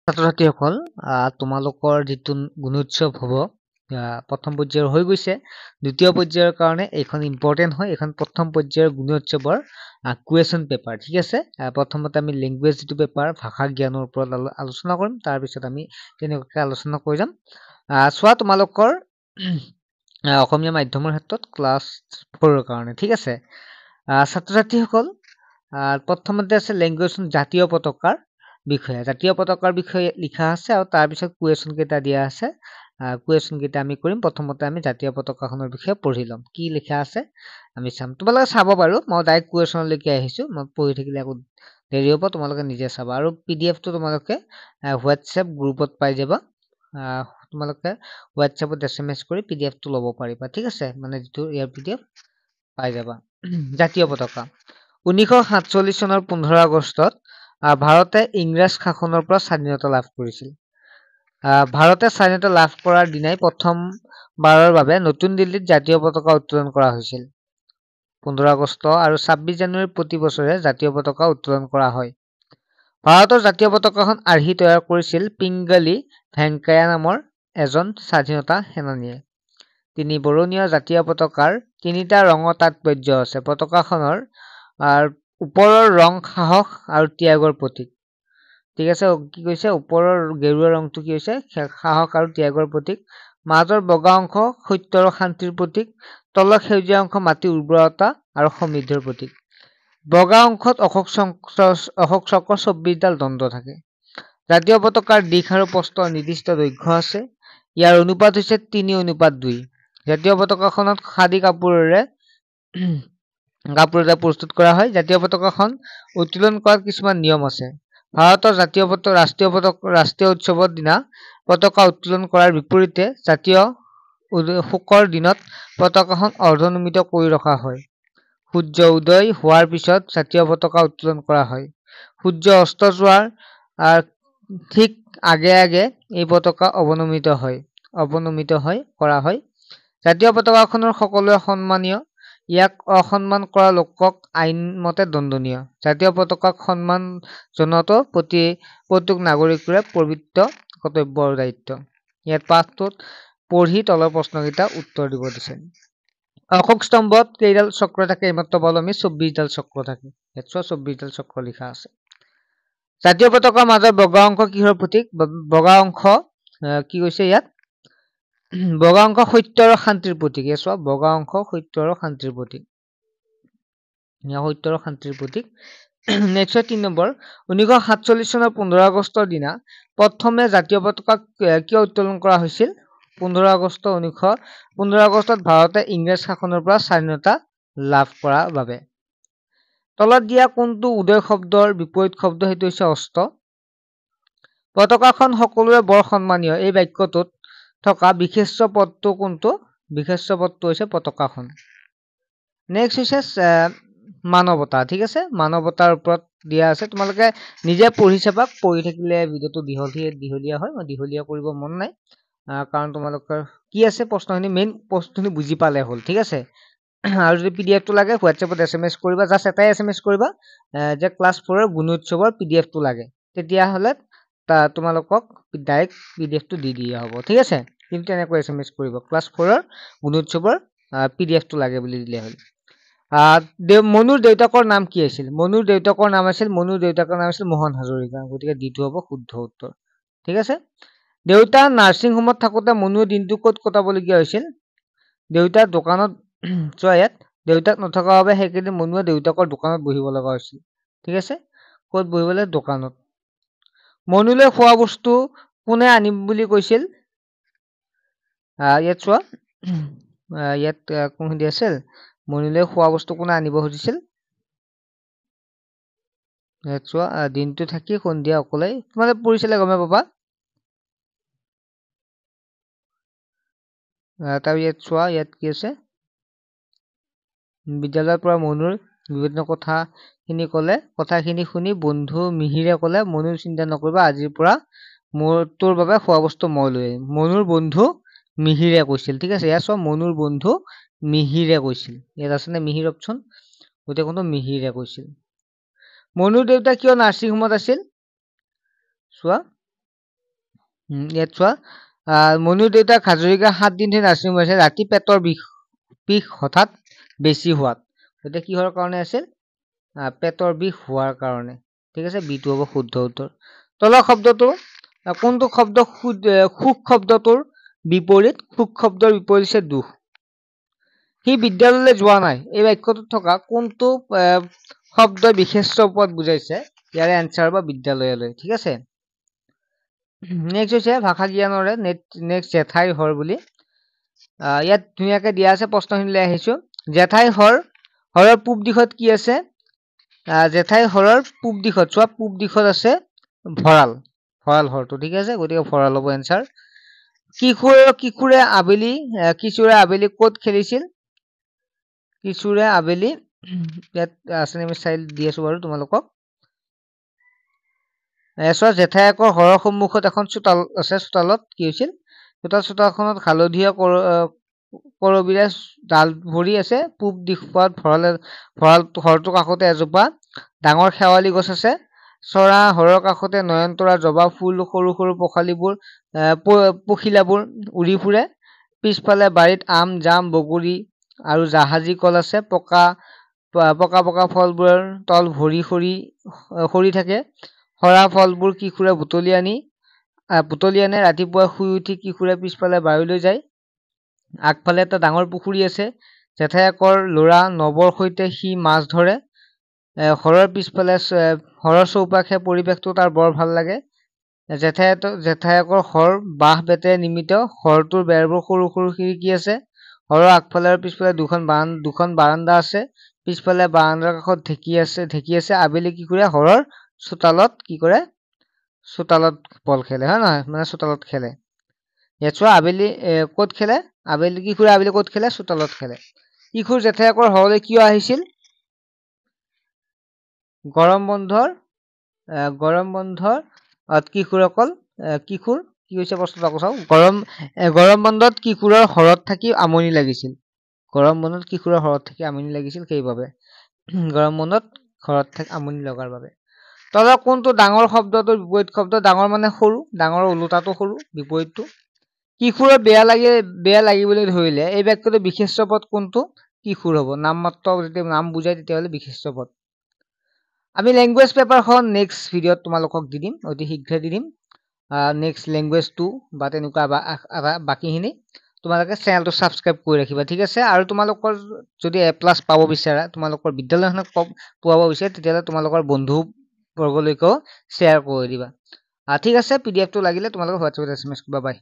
ছাত্ৰ-ছাত্ৰীসকল তোমালোকৰ যিটো গুণোৎসৱ হ'ব প্ৰথম পৰ্যায়ৰ হৈ গৈছে দ্বিতীয় পৰ্যায়ৰ কাৰণে এইখন ইম্পৰ্টেণ্ট হয় এইখন প্ৰথম পৰ্যায়ৰ গুণোৎসৱৰ কুৱেশ্যন পেপাৰ ঠিক আছে প্ৰথমতে আমি লেংগুৱেজ যিটো পেপাৰ ভাষা জ্ঞানৰ ওপৰত আলোচনা কৰিম তাৰ পিছত আমি তেনেকুৱাকৈ আলোচনা কৰি যাম চোৱা তোমালোকৰ অসমীয়া মাধ্যমৰ ক্ষেত্ৰত ক্লাছ 4ৰ কাৰণে ঠিক আছে ছাত্ৰ-ছাত্ৰীসকল প্ৰথমতে আছে লেংগুৱেজ জাতীয় পতাকাৰ বিষয়ে জাতীয় পতাকাৰ বিষয়ে লিখা আছে আৰু তাৰ পিছত কুৱেশ্যন কেইটা দিয়া আছে কুৱেশ্যন কেইটা আমি কৰিম প্ৰথমতে আমি জাতীয় পতাকাখনৰ বিষয়ে পঢ়ি ল'ম কি লিখা আছে আমি চাম তোমালোকে চাব পাৰো মই ডাইৰেক্ট কুৱেশ্যনলৈকে আহিছো মই পঢ়ি থাকিলে আকৌ দেৰি হ'ব তোমালোকে নিজে চাবা আৰু পিডিএফটো তোমালোকে হোৱাটছএপ গ্ৰুপত পাই যাবা তোমালোকে হোৱাটছএপত SMS কৰি পিডিএফটো ল'ব পাৰিবা ঠিক আছে মানে যিটো ইয়াৰ পিডিএফ পাই যাবা জাতীয় পতাকা 1947 চনৰ 15 আগষ্টত ভাৰতে ইংৰাজ শাসনৰ পৰা স্বাধীনতা লাভ কৰিছিল ভাৰতে স্বাধীনতা লাভ কৰাৰ দিনাই প্ৰথমবাৰৰ বাবে নতুন দিল্লীত জাতীয় পতাকা উত্তোলন কৰা হৈছিল 15 আগষ্ট আৰু 26 জানুৱাৰী প্ৰতি বছৰে জাতীয় পতাকা উত্তোলন কৰা হয় ভাৰতৰ জাতীয় পতাকাখন আৰ্হি তৈয়াৰ কৰিছিল পিংগালী ভেংকায়া নামৰ এজন স্বাধীনতা সেনানীয়ে তিনি বৰণীয় জাতীয় পতাকাৰ তিনিটা ৰঙৰ তাৎপৰ্য আছে পতাকাখনৰ ওপৰৰ ৰং সাহস আৰু ত্যাগৰ প্ৰতীক ঠিক আছে কি কৈছে ওপৰৰ গেৰুৱা ৰংটো কি হৈছে সাহস আৰু ত্যাগৰ প্ৰতীক মাজৰ বগা অংশ সত্য আৰু শান্তিৰ প্ৰতীক তলৰ সেউজীয়া অংশ মাটিৰ উৰ্বৰতা আৰু সমৃদ্ধিৰ প্ৰতীক বগা অংশত অশোক চক্ৰ 24ডাল দণ্ড থাকে জাতীয় পতাকাৰ দিশ আৰু প্ৰস্থৰ নিৰ্দিষ্ট দৈৰ্ঘ্য আছে ইয়াৰ অনুপাত হৈছে 3:2 জাতীয় পতাকাখনত খাদী কাপোৰেৰে প্ৰস্তুত কৰা হয় জাতীয় পতাকাখন উত্তোলন কৰাৰ কিছুমান নিয়ম আছে ভাৰতৰ ৰাষ্ট্ৰীয় উৎসৱৰ দিনা পতাকা উত্তোলন কৰাৰ বিপৰীতে জাতীয় শোকৰ দিনত পতাকাখন অৰ্ধনমিত কৰি ৰখা হয় সূৰ্য উদয় হোৱাৰ পিছত জাতীয় পতাকা উত্তোলন কৰা হয় সূৰ্য অস্ত যোৱাৰ ঠিক আগে আগে এই পতাকা অৱনমিত হয় কৰা হয় জাতীয় পতাকাখনৰ সকলোৱে সন্মানীয় ইয়াক অসন্মান কৰা লোকক আইনমতে দণ্ডনীয় জাতীয় পতাকাক সন্মান জনোৱাটো প্ৰত্যেক নাগৰিকৰে পবিত্ৰ কৰ্তব্য আৰু দায়িত্ব ইয়াত পাঠটোত পঢ়ি তলৰ প্ৰশ্নকেইটা উত্তৰ দিব দিছে অশোক স্তম্ভত কেইডাল চক্ৰ থাকে এইমাত্ৰ পালো আমি 24ডাল চক্ৰ থাকে ইয়াত 24ডাল চক্ৰ লিখা আছে জাতীয় পতাকাৰ মাজৰ বগা অংশ কিহৰ প্ৰতীক বগা অংশ কি কৈছে ইয়াত বগা অংশ সত্য আৰু শান্তিৰ প্ৰতীক এই চোৱা বগা অংশ সত্য আৰু শান্তিৰ প্ৰতীক নেক্সট 3 নম্বৰ 1947 চনৰ 15 আগষ্টৰ দিনা প্ৰথমে জাতীয় পতাকা কিয় উত্তোলন কৰা হৈছিল 15 আগষ্টত ভাৰতে ইংৰাজ শাসনৰ পৰা স্বাধীনতা লাভ কৰাৰ বাবে তলত দিয়া কোনটো উদয় শব্দৰ বিপৰীত শব্দ সেইটো হৈছে অস্ত পতাকাখন সকলোৰে বৰ সন্মানীয় এই বাক্যটোত থকা বিশেষ্য পদটো কোনটো বিশেষ্য পদটো হৈছে পতাকাখন নেক্সট হৈছে মানৱতা ঠিক আছে মানৱতাৰ ওপৰত দিয়া আছে তোমালোকে নিজে পঢ়ি চাবা পঢ়ি থাকিলে ভিডিওটো দীঘলীয়া হয় মই দীঘলীয়া কৰিব মন নাই কাৰণ তোমালোকৰ কি আছে প্ৰশ্নখিনি মেইন প্ৰশ্নখিনি বুজি পালে হ'ল ঠিক আছে আৰু যদি পিডিএফটো লাগে হোৱাটছএপত SMS কৰিবা জাষ্ট এটাই SMS কৰিবা যে ক্লাছ 4ৰ গুণোৎসৱৰ পিডিএফটো লাগে তেতিয়াহ'লে তোমালোকক ডাইৰেক্ট পিডিএফটো দি দিয়া হ'ব ঠিক আছে কিন্তু এনেকৈ SMS কৰিব ক্লাছ 4ৰ গুণোৎসৱৰ পিডিএফটো লাগে বুলি দিলে হ'ল মনুৰ দেউতাকৰ নাম কি আছিল মনুৰ দেউতাকৰ নাম আছিল মোহন হাজৰিকা গতিকে দিটো হ'ব শুদ্ধ উত্তৰ ঠিক আছে দেউতা নাৰ্ছিং হোমত থাকোতে মনুৰ দিনটো ক'ত কটাবলগীয়া হৈছিল দেউতাৰ দোকানত চোৱা ইয়াত দেউতাক নথকা বাবে সেইকেইদিন মনুৱে দেউতাকৰ দোকানত বহিব লগা হৈছিল ঠিক আছে ক'ত বহিবলৈ দোকানত মনুলৈ খোৱা বস্তু কোনে আনিম বুলি কৈছিল ইয়াত চোৱা ইয়াত কোন দি আছিল মনুলৈ খোৱা বস্তু কোনে আনিব খুজিছিল ইয়াত চোৱা দিনটো থাকি সন্ধিয়া অকলে তোমালোকে পঢ়িছিলে গমে পাবা তাৰ ইয়াত চোৱা ইয়াত কি আছে বিদ্যালয়ৰ পৰা মনুৰ বিভিন্ন কথাখিনি শুনি বন্ধু মিহিৰে ক'লে মনুৰ চিন্তা নকৰিবা আজিৰ পৰা তোৰ বাবে খোৱা বস্তু মই লৈ আহিম মনুৰ বন্ধু মিহিৰে কৈছিল ঠিক আছে ইয়াত চোৱা মনুৰ বন্ধু মিহিৰে কৈছিল ইয়াত আছে নে মিহিৰ অপচন গতিকে কোনটো মিহিৰে কৈছিল মনুৰ দেউতা কিয় নাৰ্ছিং হোমত আছিল চোৱা ইয়াত চোৱা মনুৰ দেউতাক হাজৰিকা 7 দিন ধৰি নাৰ্ছিং হোম আছে ৰাতি পেটৰ বিষ হঠাৎ বেছি হোৱাত গতিকে কিহৰ কাৰণে আছিল পেটৰ বিষ হোৱাৰ কাৰণে ঠিক আছে বিটো হ'ব শুদ্ধ উত্তৰ তলৰ শব্দটো কোনটো শব্দ সুখ শব্দটোৰ বিপৰীত সুখ শব্দৰ বিপৰীত হৈছে দুখ সি বিদ্যালয়লৈ যোৱা নাই এই বাক্যটোত থকা কোনটো শব্দ বিশেষ্য পদ বুজাইছে ইয়াৰে এনসাৰ বা বিদ্যালয়লৈ ঠিক আছে নেক্সট হৈছে ভাষা জ্ঞানৰে নেক্সট জেঠাই হৰ বুলি ইয়াত ধুনীয়াকৈ দিয়া আছে প্ৰশ্নখিনিলৈ আহিছো জেঠাই হৰৰ পূব দিশত কি আছে জেঠাই হৰৰ পূব দিশত চোৱা পূব দিশত আছে ভঁৰাল হৰটো ঠিক আছে গতিকে ভঁৰাল হ'ব এনসাৰ কিশোৰে আবেলি ক'ত খেলিছিল কিশোৰে আবেলি ইয়াত আছে আমি চাই দি আছো বাৰু তোমালোকক চোৱা জেঠাইকৰ হৰৰ সন্মুখত এখন চোতাল আছে চোতালত কি হৈছিল চোতালখনত হালধীয়া কৰবিৰে ডাল ভৰি আছে পূব দিশত হৰটোৰ কাষতে এজোপা ডাঙৰ শেৱালি গছ আছে চৰা হৰৰ কাষতে নয়নতৰা জবা ফুল সৰু সৰু পখিলাবোৰ উৰি ফুৰে পিছফালে বাৰীত আম জাম বগৰী আৰু জাহাজী কল আছে পকা ফলবোৰৰ তল ভৰি সৰি থাকে হৰা ফলবোৰ কিশোৰে বুটলি আনে ৰাতিপুৱা শুই উঠি কিশোৰে পিছফালে বাৰীলৈ যায় আগফালে এটা ডাঙৰ পুখুৰী আছে জেঠাইকৰ ল'ৰা নৱৰ সৈতে সি মাছ ধৰে হৰৰ পিছফালে হৰৰ চৌপাশে পৰিৱেশটো তাৰ বৰ ভাল লাগে জেঠাইকৰ হৰ বাঁহ বেতেৰে নিৰ্মিত হৰটোৰ বেৰবোৰ সৰু সৰু খিৰিকী আছে হৰৰ আগফালে আৰু পিছফালে দুখন বাৰাণ্ডা আছে পিছফালে বাৰাণ্ডাৰ কাষত ঢেঁকী আছে আবেলি কিশোৰে হৰৰ চোতালত কি কৰে চোতালত বল খেলে হয় নহয় মানে চোতালত খেলে ইয়াত চোৱা আবেলি ক'ত খেলে কিশোৰে আবেলি ক'ত খেলে চোতালত খেলে কিশোৰ জেঠাইকৰ হৰলৈ কিয় আহিছিল গৰম বন্ধৰ কিশোৰ কি হৈছে প্ৰশ্নটো আকৌ চাওঁ গৰম বন্ধত কিশোৰৰ হৰত থাকি আমনি লাগিছিল সেইবাবে গৰম বন্ধত ঘৰত থাকি আমনি লগাৰ বাবে তলৰ কোনটো ডাঙৰ শব্দটোৰ বিপৰীত শব্দ ডাঙৰ মানে সৰু ডাঙৰৰ ওলোটাটো সৰু বিপৰীতটো কিশোৰৰ বেয়া লাগিবলৈ ধৰিলে এই বাক্যটো বিশেষ্য পদ কোনটো কিশোৰ হ'ব নামমাত্ৰ যেতিয়া নাম বুজাই তেতিয়াহ'লে বিশেষ্য পদ আমি লেংগুৱেজ পেপাৰখন নেক্সট ভিডিঅ'ত তোমালোকক দি দিম অতি শীঘ্ৰে দি দিম নেক্সট লেংগুৱেজ 2 বা তেনেকুৱা বাকীখিনি তোমালোকে চেনেলটো ছাবস্ক্ৰাইব কৰি ৰাখিবা ঠিক আছে আৰু তোমালোকৰ যদি A+ পাব বিচাৰা তোমালোকৰ বিদ্যালয়খনক পোৱাব বিচাৰে তেতিয়াহ'লে তোমালোকৰ বন্ধু বৰ্গলৈকেও শ্বেয়াৰ কৰি দিবা ঠিক আছে PDF টো লাগিলে তোমালোকে হোৱাটছএপত SMS কৰিবা বাই